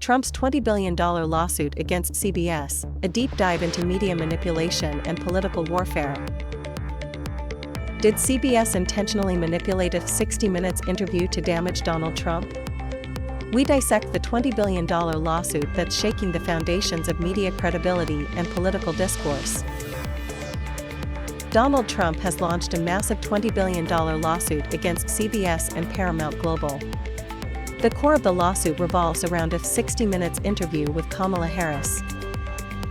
Trump's $20 billion lawsuit against CBS, a deep dive into media manipulation and political warfare. Did CBS intentionally manipulate a 60 Minutes interview to damage Donald Trump? We dissect the $20 billion lawsuit that's shaking the foundations of media credibility and political discourse. Donald Trump has launched a massive $20 billion lawsuit against CBS and Paramount Global. The core of the lawsuit revolves around a 60 Minutes interview with Kamala Harris.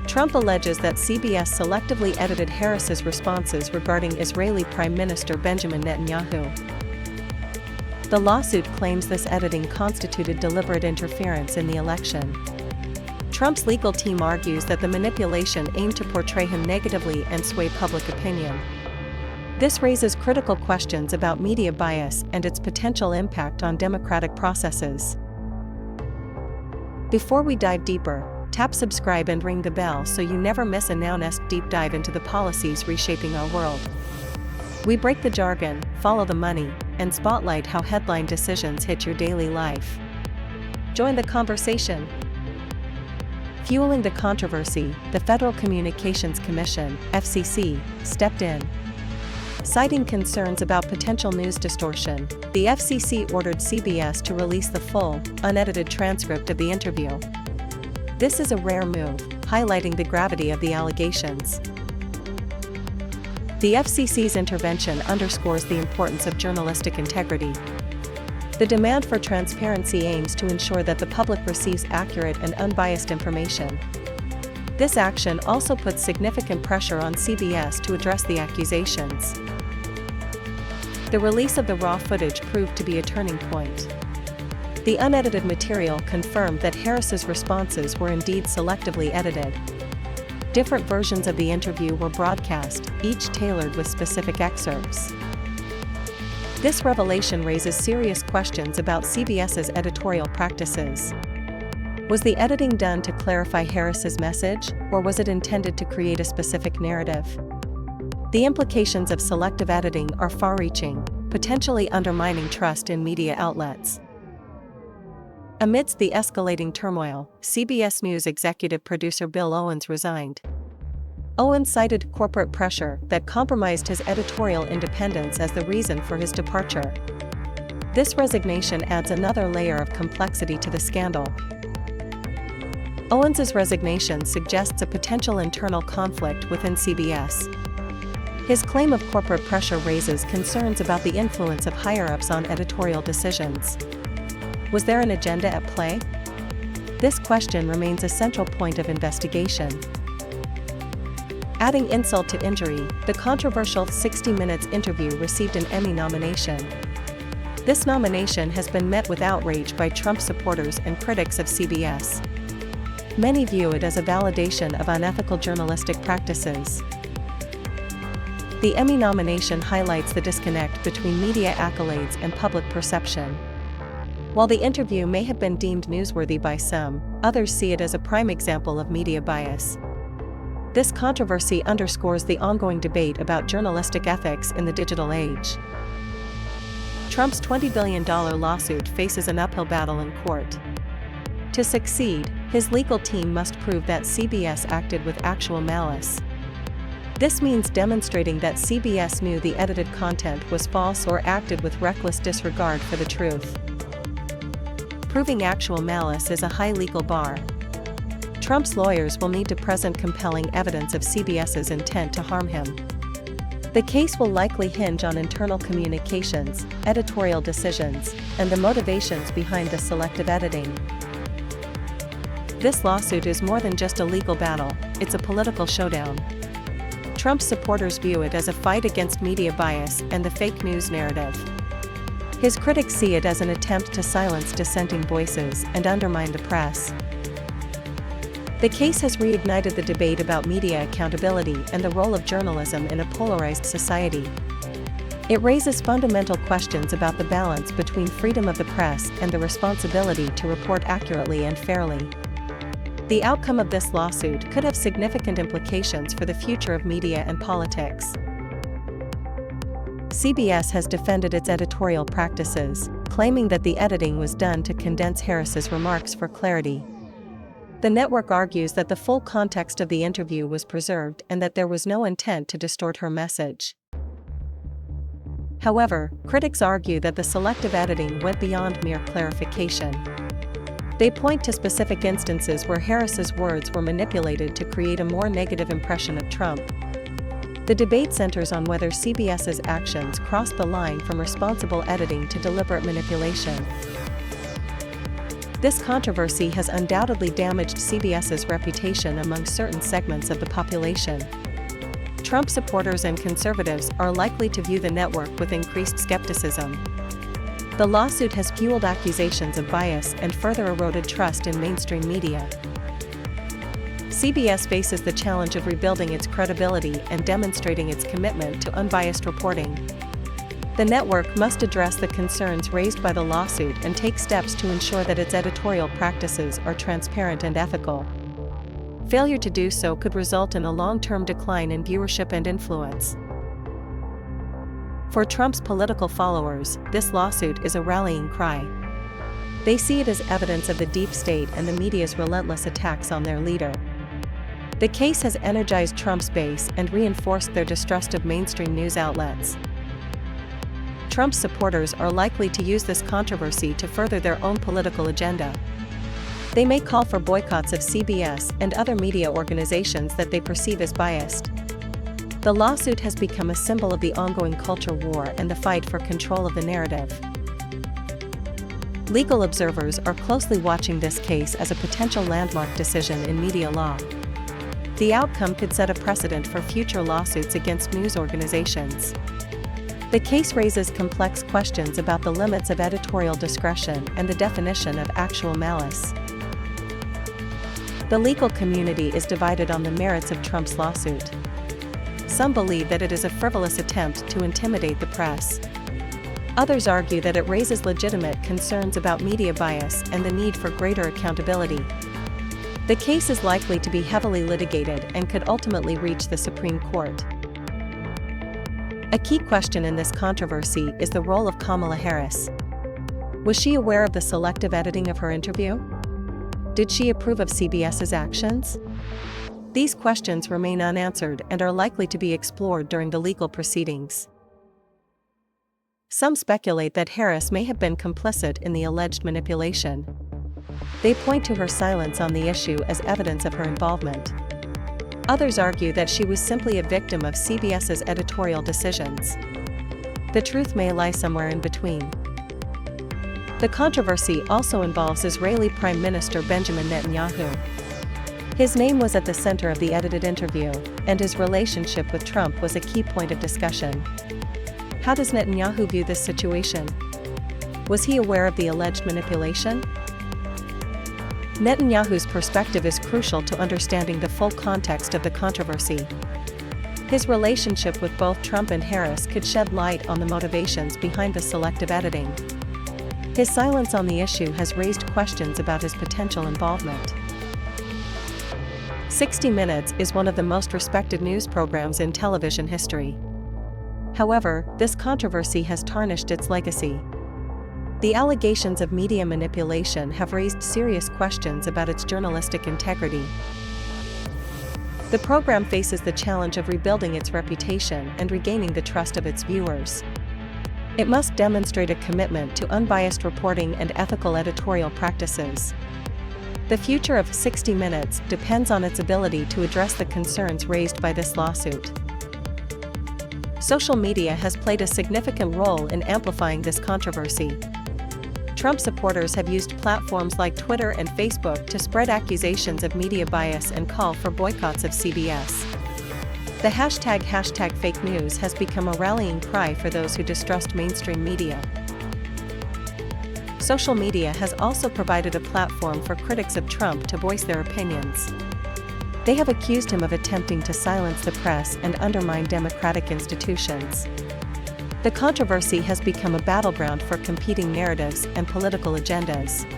Trump alleges that CBS selectively edited Harris's responses regarding Israeli Prime Minister Benjamin Netanyahu. The lawsuit claims this editing constituted deliberate interference in the election. Trump's legal team argues that the manipulation aimed to portray him negatively and sway public opinion. This raises critical questions about media bias and its potential impact on democratic processes. Before we dive deeper, tap subscribe and ring the bell so you never miss a NowNest deep dive into the policies reshaping our world. We break the jargon, follow the money, and spotlight how headline decisions hit your daily life. Join the conversation. Fueling the controversy, the Federal Communications Commission, FCC, stepped in. Citing concerns about potential news distortion, the FCC ordered CBS to release the full, unedited transcript of the interview. This is a rare move, highlighting the gravity of the allegations. The FCC's intervention underscores the importance of journalistic integrity. The demand for transparency aims to ensure that the public receives accurate and unbiased information. This action also puts significant pressure on CBS to address the accusations. The release of the raw footage proved to be a turning point. The unedited material confirmed that Harris's responses were indeed selectively edited. Different versions of the interview were broadcast, each tailored with specific excerpts. This revelation raises serious questions about CBS's editorial practices. Was the editing done to clarify Harris's message, or was it intended to create a specific narrative? The implications of selective editing are far-reaching, potentially undermining trust in media outlets. Amidst the escalating turmoil, CBS News executive producer Bill Owens resigned. Owens cited corporate pressure that compromised his editorial independence as the reason for his departure. This resignation adds another layer of complexity to the scandal. Owens's resignation suggests a potential internal conflict within CBS. His claim of corporate pressure raises concerns about the influence of higher-ups on editorial decisions. Was there an agenda at play? This question remains a central point of investigation. Adding insult to injury, the controversial 60 Minutes interview received an Emmy nomination. This nomination has been met with outrage by Trump supporters and critics of CBS. Many view it as a validation of unethical journalistic practices. The Emmy nomination highlights the disconnect between media accolades and public perception. While the interview may have been deemed newsworthy by some, others see it as a prime example of media bias. This controversy underscores the ongoing debate about journalistic ethics in the digital age. Trump's $20 billion lawsuit faces an uphill battle in court. To succeed, his legal team must prove that CBS acted with actual malice. This means demonstrating that CBS knew the edited content was false or acted with reckless disregard for the truth. Proving actual malice is a high legal bar. Trump's lawyers will need to present compelling evidence of CBS's intent to harm him. The case will likely hinge on internal communications, editorial decisions, and the motivations behind the selective editing. This lawsuit is more than just a legal battle, it's a political showdown. Trump's supporters view it as a fight against media bias and the fake news narrative. His critics see it as an attempt to silence dissenting voices and undermine the press. The case has reignited the debate about media accountability and the role of journalism in a polarized society. It raises fundamental questions about the balance between freedom of the press and the responsibility to report accurately and fairly. The outcome of this lawsuit could have significant implications for the future of media and politics. CBS has defended its editorial practices, claiming that the editing was done to condense Harris's remarks for clarity. The network argues that the full context of the interview was preserved and that there was no intent to distort her message. However, critics argue that the selective editing went beyond mere clarification. They point to specific instances where Harris's words were manipulated to create a more negative impression of Trump. The debate centers on whether CBS's actions crossed the line from responsible editing to deliberate manipulation. This controversy has undoubtedly damaged CBS's reputation among certain segments of the population. Trump supporters and conservatives are likely to view the network with increased skepticism. The lawsuit has fueled accusations of bias and further eroded trust in mainstream media. CBS faces the challenge of rebuilding its credibility and demonstrating its commitment to unbiased reporting. The network must address the concerns raised by the lawsuit and take steps to ensure that its editorial practices are transparent and ethical. Failure to do so could result in a long-term decline in viewership and influence. For Trump's political followers, this lawsuit is a rallying cry. They see it as evidence of the deep state and the media's relentless attacks on their leader. The case has energized Trump's base and reinforced their distrust of mainstream news outlets. Trump's supporters are likely to use this controversy to further their own political agenda. They may call for boycotts of CBS and other media organizations that they perceive as biased. The lawsuit has become a symbol of the ongoing culture war and the fight for control of the narrative. Legal observers are closely watching this case as a potential landmark decision in media law. The outcome could set a precedent for future lawsuits against news organizations. The case raises complex questions about the limits of editorial discretion and the definition of actual malice. The legal community is divided on the merits of Trump's lawsuit. Some believe that it is a frivolous attempt to intimidate the press. Others argue that it raises legitimate concerns about media bias and the need for greater accountability. The case is likely to be heavily litigated and could ultimately reach the Supreme Court. A key question in this controversy is the role of Kamala Harris. Was she aware of the selective editing of her interview? Did she approve of CBS's actions? These questions remain unanswered and are likely to be explored during the legal proceedings. Some speculate that Harris may have been complicit in the alleged manipulation. They point to her silence on the issue as evidence of her involvement. Others argue that she was simply a victim of CBS's editorial decisions. The truth may lie somewhere in between. The controversy also involves Israeli Prime Minister Benjamin Netanyahu. His name was at the center of the edited interview, and his relationship with Trump was a key point of discussion. How does Netanyahu view this situation? Was he aware of the alleged manipulation? Netanyahu's perspective is crucial to understanding the full context of the controversy. His relationship with both Trump and Harris could shed light on the motivations behind the selective editing. His silence on the issue has raised questions about his potential involvement. 60 Minutes is one of the most respected news programs in television history. However, this controversy has tarnished its legacy. The allegations of media manipulation have raised serious questions about its journalistic integrity. The program faces the challenge of rebuilding its reputation and regaining the trust of its viewers. It must demonstrate a commitment to unbiased reporting and ethical editorial practices. The future of 60 Minutes depends on its ability to address the concerns raised by this lawsuit. Social media has played a significant role in amplifying this controversy. Trump supporters have used platforms like Twitter and Facebook to spread accusations of media bias and call for boycotts of CBS. The hashtag fake news has become a rallying cry for those who distrust mainstream media. Social media has also provided a platform for critics of Trump to voice their opinions. They have accused him of attempting to silence the press and undermine democratic institutions. The controversy has become a battleground for competing narratives and political agendas.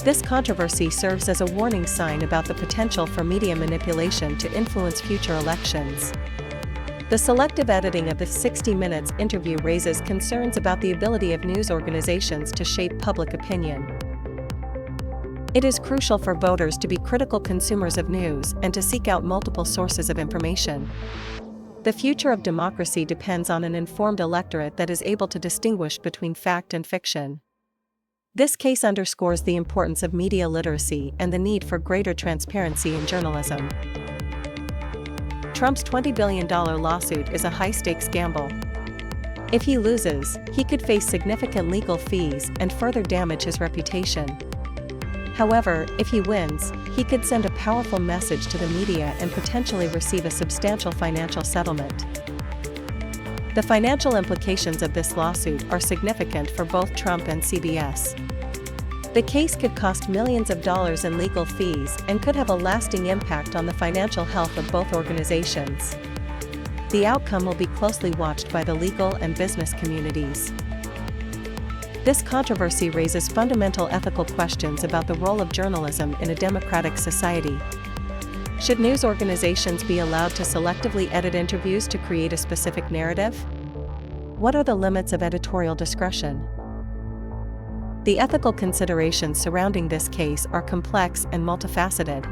This controversy serves as a warning sign about the potential for media manipulation to influence future elections. The selective editing of the 60 Minutes interview raises concerns about the ability of news organizations to shape public opinion. It is crucial for voters to be critical consumers of news and to seek out multiple sources of information. The future of democracy depends on an informed electorate that is able to distinguish between fact and fiction. This case underscores the importance of media literacy and the need for greater transparency in journalism. Trump's $20 billion lawsuit is a high-stakes gamble. If he loses, he could face significant legal fees and further damage his reputation. However, if he wins, he could send a powerful message to the media and potentially receive a substantial financial settlement. The financial implications of this lawsuit are significant for both Trump and CBS. The case could cost millions of dollars in legal fees and could have a lasting impact on the financial health of both organizations. The outcome will be closely watched by the legal and business communities. This controversy raises fundamental ethical questions about the role of journalism in a democratic society. Should news organizations be allowed to selectively edit interviews to create a specific narrative? What are the limits of editorial discretion? The ethical considerations surrounding this case are complex and multifaceted.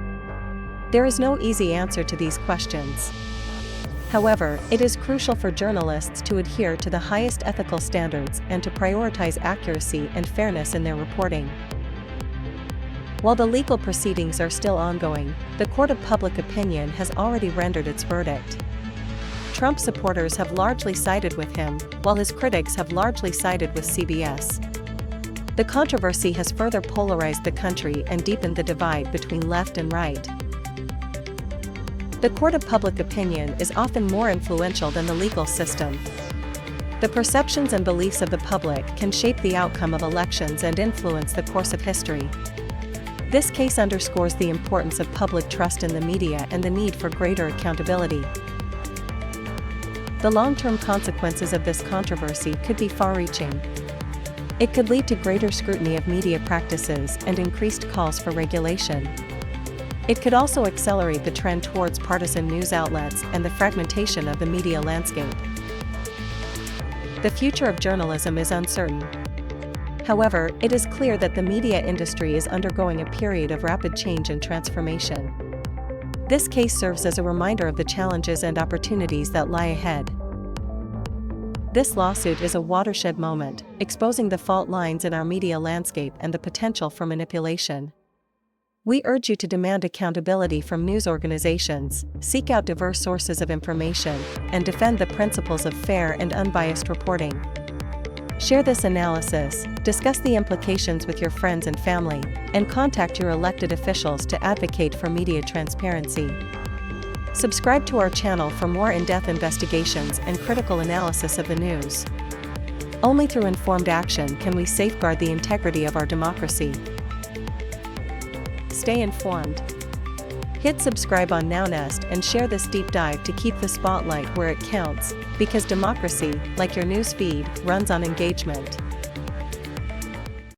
There is no easy answer to these questions. However, it is crucial for journalists to adhere to the highest ethical standards and to prioritize accuracy and fairness in their reporting. While the legal proceedings are still ongoing, the court of public opinion has already rendered its verdict. Trump supporters have largely sided with him, while his critics have largely sided with CBS. The controversy has further polarized the country and deepened the divide between left and right. The court of public opinion is often more influential than the legal system. The perceptions and beliefs of the public can shape the outcome of elections and influence the course of history. This case underscores the importance of public trust in the media and the need for greater accountability. The long-term consequences of this controversy could be far-reaching. It could lead to greater scrutiny of media practices and increased calls for regulation. It could also accelerate the trend towards partisan news outlets and the fragmentation of the media landscape. The future of journalism is uncertain. However, it is clear that the media industry is undergoing a period of rapid change and transformation. This case serves as a reminder of the challenges and opportunities that lie ahead. This lawsuit is a watershed moment, exposing the fault lines in our media landscape and the potential for manipulation. We urge you to demand accountability from news organizations, seek out diverse sources of information, and defend the principles of fair and unbiased reporting. Share this analysis, discuss the implications with your friends and family, and contact your elected officials to advocate for media transparency. Subscribe to our channel for more in-depth investigations and critical analysis of the news. Only through informed action can we safeguard the integrity of our democracy. Stay informed. Hit subscribe on NowNest and share this deep dive to keep the spotlight where it counts, because democracy, like your news feed, runs on engagement.